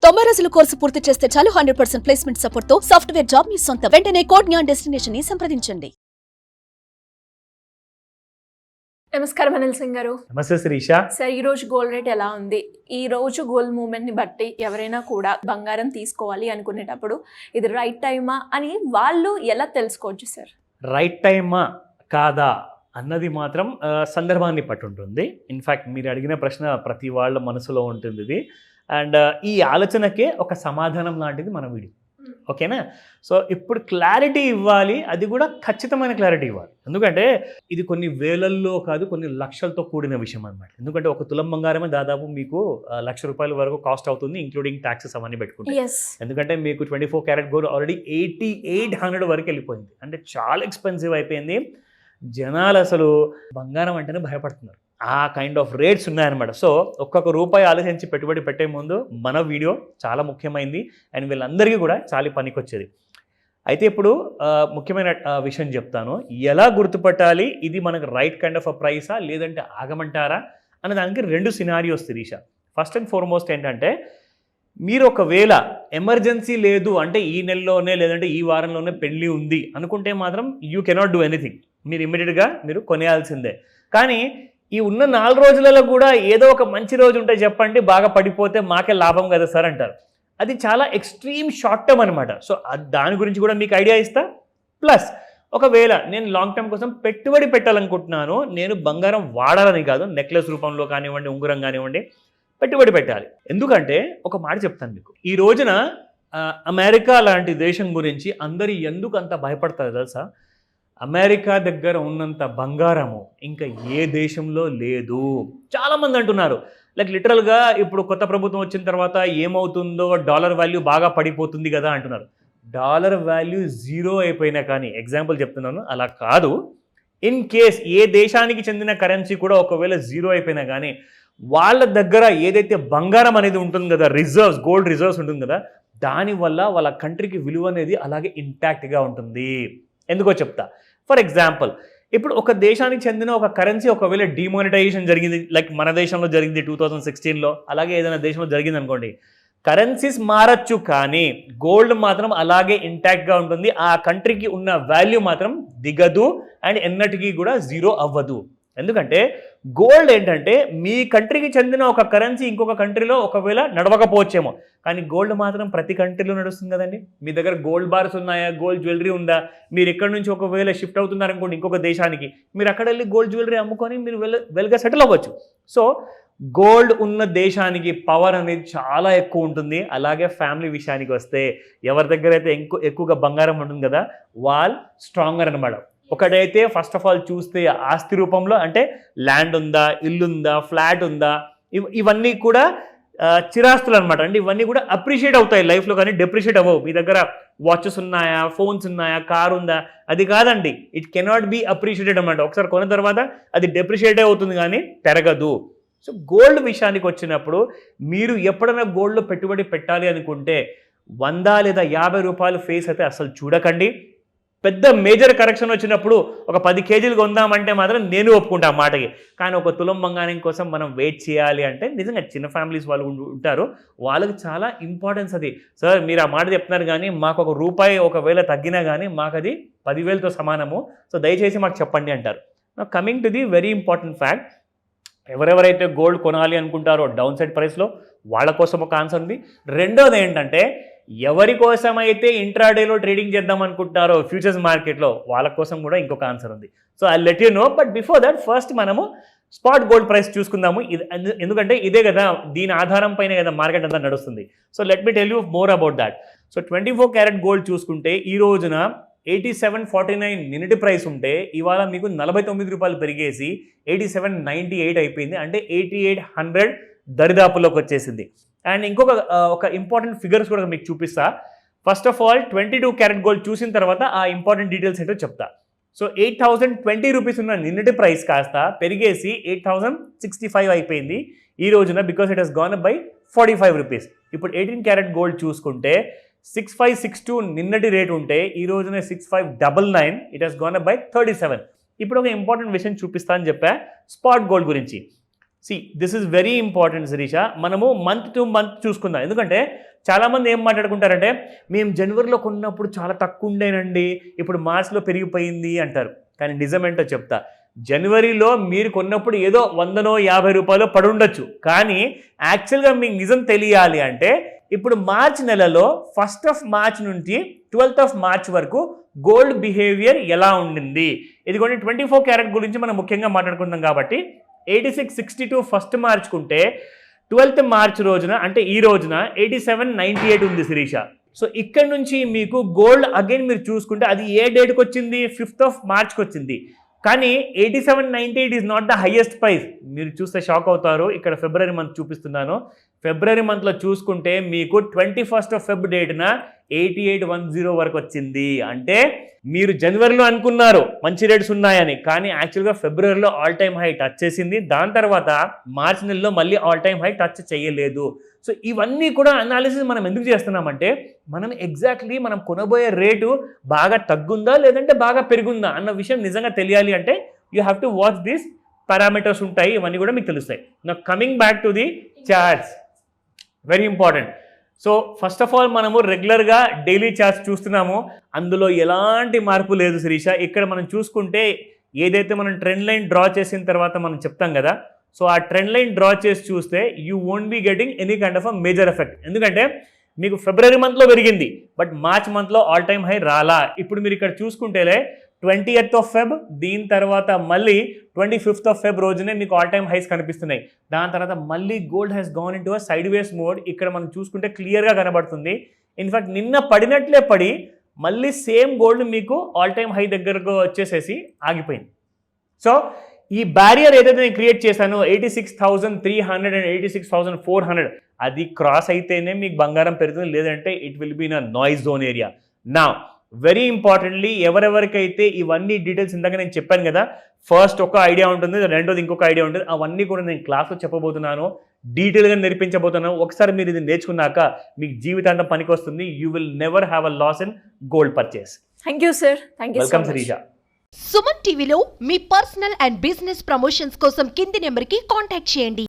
90 రోజుల కోర్సు పూర్తి చేస్తే చాలు 100% ప్లేస్మెంట్ సపోర్ట్ తో సాఫ్ట్వేర్ జాబ్ మీ సొంతం. వెంటనే కోడ్ జ్ఞాన్ డెస్టినేషన్ ని సంప్రదించండి. నమస్కారం అనిల్ సింగ్ గారు. నమస్తే శిరీష. సార్, ఈ రోజు గోల్డ్ రేట్ ఎలా ఉంది? ఈ రోజు గోల్డ్ మూవ్మెంట్ ని బట్టి ఎవరైనా కూడా బంగారం తీసుకోవాలి అనుకునేటప్పుడు ఇది రైట్ టైమా అని వాళ్ళు ఎలా తెలుసుకోవచ్చు సార్? రైట్ టైమా కాదా అన్నది మాత్రం సందర్భాన్ని పట్టి ఉంటుంది. ఇన్ఫ్యాక్ట్ మీరు అడిగిన ప్రశ్న ప్రతి వాళ్ళ మనసులో ఉంటుంది ఇది. అండ్ ఈ ఆలోచనకే ఒక సమాధానం లాంటిది మన వీడియో. ఓకేనా? సో ఇప్పుడు క్లారిటీ ఇవ్వాలి, అది కూడా ఖచ్చితమైన క్లారిటీ ఇవ్వాలి. ఎందుకంటే ఇది కొన్ని వేలల్లో కాదు, కొన్ని లక్షలతో కూడిన విషయం అనమాట. ఎందుకంటే ఒక తులం బంగారమే దాదాపు మీకు ₹1,00,000 వరకు కాస్ట్ అవుతుంది, ఇంక్లూడింగ్ ట్యాక్సెస్ అవన్నీ పెట్టుకుంటే. ఎందుకంటే మీకు 24 క్యారెట్ గోల్డ్ ఆల్రెడీ 8800 వరకు వెళ్ళిపోయింది. అంటే చాలా ఎక్స్పెన్సివ్ అయిపోయింది. జనాలు అసలు బంగారం అంటేనే భయపడుతున్నారు. ఆ కైండ్ ఆఫ్ రేట్స్ ఉన్నాయన్నమాట. సో ఒక్కొక్క రూపాయి ఆలోచించి పెట్టుబడి పెట్టే ముందు మన వీడియో చాలా ముఖ్యమైనది అండ్ వీళ్ళందరికీ కూడా చాలా పనికొచ్చేది. అయితే ఇప్పుడు ముఖ్యమైన విషయం చెప్తాను. ఎలా గుర్తుపట్టాలి ఇది మనకు రైట్ కైండ్ ఆఫ్ అ ప్రైసా లేదంటే ఆగమంటారా అనే దానికి 2 scenarios Shirisha. First and foremost ఏంటంటే, మీరు ఒకవేళ ఎమర్జెన్సీ లేదు అంటే ఈ నెలలోనే లేదంటే ఈ వారంలోనే పెళ్ళి ఉంది అనుకుంటే మాత్రం యూ కెనాట్ డూ ఎనీథింగ్. మీరు ఇమ్మీడియట్గా మీరు కొనేయాల్సిందే. కానీ ఈ ఉన్న 4 రోజులలో కూడా ఏదో ఒక మంచి రోజు ఉంటే చెప్పండి, బాగా పడిపోతే మాకే లాభం కదా సార్ అంటారు. అది చాలా ఎక్స్ట్రీమ్ షార్ట్ టర్మ్ అనమాట. సో దాని గురించి కూడా మీకు ఐడియా ఇస్తా. ప్లస్ ఒకవేళ నేను లాంగ్ టర్మ్ కోసం పెట్టుబడి పెట్టాలనుకుంటున్నాను, నేను బంగారం వాడాలని కాదు, నెక్లెస్ రూపంలో కానివ్వండి, ఉంగరం కానివ్వండి, పెట్టుబడి పెట్టాలి. ఎందుకంటే ఒక మాట చెప్తాను మీకు. ఈ రోజున అమెరికా లాంటి దేశం గురించి అందరూ ఎందుకు అంత భయపడతారు తెలుసా? అమెరికా దగ్గర ఉన్నంత బంగారము ఇంకా ఏ దేశంలో లేదు. చాలామంది అంటున్నారు లైక్ లిటరల్గా ఇప్పుడు కొత్త ప్రభుత్వం వచ్చిన తర్వాత ఏమవుతుందో, డాలర్ వాల్యూ బాగా పడిపోతుంది కదా అంటున్నారు. డాలర్ వాల్యూ 0 అయిపోయినా కానీ, ఎగ్జాంపుల్ చెప్తున్నాను, అలా కాదు. ఇన్ కేస్ ఏ దేశానికి చెందిన కరెన్సీ కూడా ఒకవేళ 0 అయిపోయినా కానీ వాళ్ళ దగ్గర ఏదైతే బంగారం అనేది ఉంటుంది కదా, రిజర్వ్స్, గోల్డ్ రిజర్వ్స్ ఉంటుంది కదా, దానివల్ల వాళ్ళ కంట్రీకి విలువ అనేది అలాగే ఇంటాక్ట్గా ఉంటుంది. ఎందుకో చెప్తా. ఫర్ ఎగ్జాంపుల్, ఇప్పుడు ఒక దేశానికి చెందిన ఒక కరెన్సీ ఒకవేళ డిమానిటైజేషన్ జరిగింది, లైక్ మన దేశంలో జరిగింది 2016లో, అలాగే ఏదైనా దేశంలో జరిగింది అనుకోండి, కరెన్సీస్ మారచ్చు కానీ గోల్డ్ మాత్రం అలాగే ఇంటాక్ట్గా ఉంటుంది. ఆ కంట్రీకి ఉన్న వాల్యూ మాత్రం దిగదు అండ్ ఎన్నటికీ కూడా 0 అవ్వదు. ఎందుకంటే గోల్డ్ ఏంటంటే మీ కంట్రీకి చెందిన ఒక కరెన్సీ ఇంకొక కంట్రీలో ఒకవేళ నడవకపోవచ్చేమో, కానీ గోల్డ్ మాత్రం ప్రతి కంట్రీలో నడుస్తుంది కదండి. మీ దగ్గర గోల్డ్ బార్స్ ఉన్నాయా, గోల్డ్ జ్యువెలరీ ఉందా, మీరు ఎక్కడి నుంచి ఒకవేళ షిఫ్ట్ అవుతున్నారనుకోండి ఇంకొక దేశానికి, మీరు అక్కడ వెళ్ళి గోల్డ్ జ్యువెలరీ అమ్ముకొని మీరు వెల్గా సెటిల్ అవ్వచ్చు. సో గోల్డ్ ఉన్న దేశానికి పవర్ అనేది చాలా ఎక్కువ ఉంటుంది. అలాగే ఫ్యామిలీ విషయానికి వస్తే ఎవరి దగ్గర అయితే ఎక్కువగా బంగారం ఉంటుంది కదా, వాళ్ళు స్ట్రాంగర్ అనమాట. ఒకటైతే ఫస్ట్ ఆఫ్ ఆల్ చూస్తే ఆస్తి రూపంలో, అంటే ల్యాండ్ ఉందా, ఇల్లు ఉందా, ఫ్లాట్ ఉందా, ఇవన్నీ కూడా చిరాస్తులు అనమాట. అంటే ఇవన్నీ కూడా అప్రిషియేట్ అవుతాయి లైఫ్లో, కానీ డెప్రిషియేట్ అవ్వవు. మీ దగ్గర వాచెస్ ఉన్నాయా, ఫోన్స్ ఉన్నాయా, కార్ ఉందా, అది కాదండి. ఇట్ కెనాట్ బి అప్రిషియేటెడ్ అనమాట. ఒకసారి కొన్న తర్వాత అది డెప్రిషియేట్ అవుతుంది కానీ పెరగదు. సో గోల్డ్ విషయానికి వచ్చినప్పుడు మీరు ఎప్పుడైనా గోల్డ్లో పెట్టుబడి పెట్టాలి అనుకుంటే 100 లేదా 50 రూపాయలు ఫేస్ అయితే అసలు చూడకండి. పెద్ద మేజర్ కరెక్షన్ వచ్చినప్పుడు ఒక 10 కేజీలు కొందామంటే మాత్రం నేను ఒప్పుకుంటా ఆ మాటకి. కానీ ఒక తులం బంగారం కోసం మనం వెయిట్ చేయాలి అంటే నిజంగా చిన్న ఫ్యామిలీస్ వాళ్ళు ఉంటారు, వాళ్ళకి చాలా ఇంపార్టెన్స్ అది. సార్ మీరు ఆ మాట చెప్తున్నారు కానీ మాకు ₹1 ఒకవేళ తగ్గినా కానీ మాకు అది 10,000తో సమానము, సో దయచేసి మాకు చెప్పండి అంటారు. నా coming to the very important fact, ఎవరెవరైతే గోల్డ్ కొనాలి అనుకుంటారో డౌన్ సైడ్ ప్రైస్లో, వాళ్ళ కోసం ఒక ఆన్సర్ ఉంది. రెండోది ఏంటంటే, ఎవరి కోసమైతే ఇంట్రాడేలో ట్రేడింగ్ చేద్దాం అనుకుంటారో ఫ్యూచర్స్ మార్కెట్లో, వాళ్ళ కోసం కూడా ఇంకొక ఆన్సర్ ఉంది. So I let you know. But before that first మనము స్పాట్ గోల్డ్ ప్రైస్ చూసుకుందాము. ఎందుకంటే ఇదే కదా, దీని ఆధారం పైన కదా మార్కెట్ అంతా నడుస్తుంది. So let me tell you more about that. So 24 carat gold చూసుకుంటే ఈ రోజున 87.49 నిన్నటి ప్రైస్ ఉంటే ఇవాళ మీకు ₹49 పెరిగేసి 87.98 అయిపోయింది. అంటే 8800 దరిదాపుల్లోకి వచ్చేసింది. అండ్ ఒక ఇంపార్టెంట్ ఫిగర్స్ కూడా మీకు చూపిస్తా. First of all 22 carat gold చూసిన తర్వాత ఆ ఇంపార్టెంట్ డీటెయిల్స్ ఏంటో చెప్తా. సో 8020 రూపీస్ ఉన్న నిన్నటి ప్రైస్ కాస్త పెరిగేసి 8065 అయిపోయింది ఈ రోజున, because it has gone up by 45 rupees. ఇప్పుడు 18 క్యారెట్ గోల్డ్ చూసుకుంటే 6562 నిన్నటి రేట్ ఉంటే ఈ రోజున 6599, it has gone up by 37. ఇప్పుడు ఒక ఇంపార్టెంట్ విషయం చూపిస్తా అని చెప్పా స్పాట్ గోల్డ్ గురించి. This is very important Shirisha. మనము మంత్ టు మంత్ చూసుకుందాం, ఎందుకంటే చాలామంది ఏం మాట్లాడుకుంటారంటే మేము జనవరిలో కొన్నప్పుడు చాలా తక్కువ ఉండేనండి, ఇప్పుడు మార్చ్లో పెరిగిపోయింది అంటారు. కానీ నిజమేంటో చెప్తా. జనవరిలో మీరు కొన్నప్పుడు ఏదో 100-50 రూపాయలు పడి ఉండొచ్చు, కానీ యాక్చువల్గా మీకు నిజం తెలియాలి అంటే ఇప్పుడు మార్చ్ నెలలో 1st of March నుంచి 12th of March వరకు గోల్డ్ బిహేవియర్ ఎలా ఉండింది. ఇదిగోండి 24 క్యారెట్ గురించి మనం ముఖ్యంగా మాట్లాడుకుందాం కాబట్టి 86.62 1st March కుంటే 12th March రోజున అంటే ఈ రోజున 87.98 ఉంది శిరీష. సో ఇక్కడ నుంచి మీకు గోల్డ్ అగైన్ మీరు చూసుకుంటే అది ఏ డేట్కి వచ్చింది, 5th of Marchకి వచ్చింది. కానీ 87.98 is not the highest price. మీరు చూస్తే షాక్ అవుతారు. ఇక్కడ ఫిబ్రవరి మంత్ చూపిస్తున్నాను. ఫిబ్రవరి మంత్లో చూసుకుంటే మీకు 21st of Feb డేట్న 88.10 వరకు వచ్చింది. అంటే మీరు జనవరిలో అనుకున్నారు మంచి రేట్స్ ఉన్నాయని, కానీ యాక్చువల్గా ఫిబ్రవరిలో ఆల్ టైమ్ హై టచ్ చేసింది. దాని తర్వాత మార్చ్ నెలలో మళ్ళీ ఆల్ టైమ్ హై టచ్ చేయలేదు. సో ఇవన్నీ కూడా అనాలిసిస్ మనం ఎందుకు చేస్తున్నామంటే మనం ఎగ్జాక్ట్లీ మనం కొనబోయే రేటు బాగా తగ్గుందా లేదంటే బాగా పెరుగుందా అన్న విషయం నిజంగా తెలియాలి అంటే you have to watch these parameters ఉంటాయి, ఇవన్నీ కూడా మీకు తెలుస్తాయి. నా coming back to the charts, very important. So first of all మనము రెగ్యులర్గా డైలీ చార్ట్స్ చూస్తున్నాము, అందులో ఎలాంటి మార్పు లేదు శిరీష. ఇక్కడ మనం చూసుకుంటే ఏదైతే మనం ట్రెండ్ లైన్ డ్రా చేసిన తర్వాత మనం చెప్తాం కదా, సో ఆ ట్రెండ్ లైన్ డ్రా చేసి చూస్తే you won't be getting any kind of a major effect. ఎందుకంటే మీకు ఫిబ్రవరి మంత్లో పెరిగింది, బట్ మార్చ్ మంత్లో ఆల్ టైమ్ హై రాలా. ఇప్పుడు మీరు ఇక్కడ చూసుకుంటేలే 20th of Feb, దీని తర్వాత మళ్ళీ 25th of Feb రోజునే మీకు ఆల్ టైమ్ హైస్ కనిపిస్తున్నాయి. దాని తర్వాత మళ్ళీ gold has gone in to a side ways mode. ఇక్కడ మనం చూసుకుంటే క్లియర్గా కనబడుతుంది. ఇన్ఫాక్ట్ నిన్న పడినట్లే పడి మళ్ళీ సేమ్ గోల్డ్ మీకు ఆల్ టైమ్ హై దగ్గరకు వచ్చేసేసి ఆగిపోయింది. సో ఈ బ్యారియర్ ఏదైతే నేను క్రియేట్ చేశానో 86,300 అండ్ 86,400 అది క్రాస్ అయితేనే మీకు బంగారం పెరుగుతుంది, లేదంటే it will be in a noise zone area. నా వెరీ ఇంపార్టెంట్లీ ఎవరెవరికైతే ఇవన్నీ డీటెయిల్స్ ఇందాక నేను చెప్పాను కదా, ఫస్ట్ ఒక ఐడియా ఉంటుంది, రెండోది ఇంకొక ఐడియా ఉంటుంది, అవన్నీ కూడా నేను క్లాస్లో చెప్పబోతున్నాను, డీటెయిల్గా నేర్పించబోతున్నాను. ఒకసారి మీరు ఇది నేర్చుకున్నాక మీకు జీవితాంతం పనికి వస్తుంది. You will never have a loss in gold purchase. Thank you sir. Thank you. Welcome Shirisha. Suman టీవీలో మీ పర్సనల్ అండ్ బిజినెస్ ప్రమోషన్స్ కోసం కింది నెంబర్కి కాంటాక్ట్ చేయండి.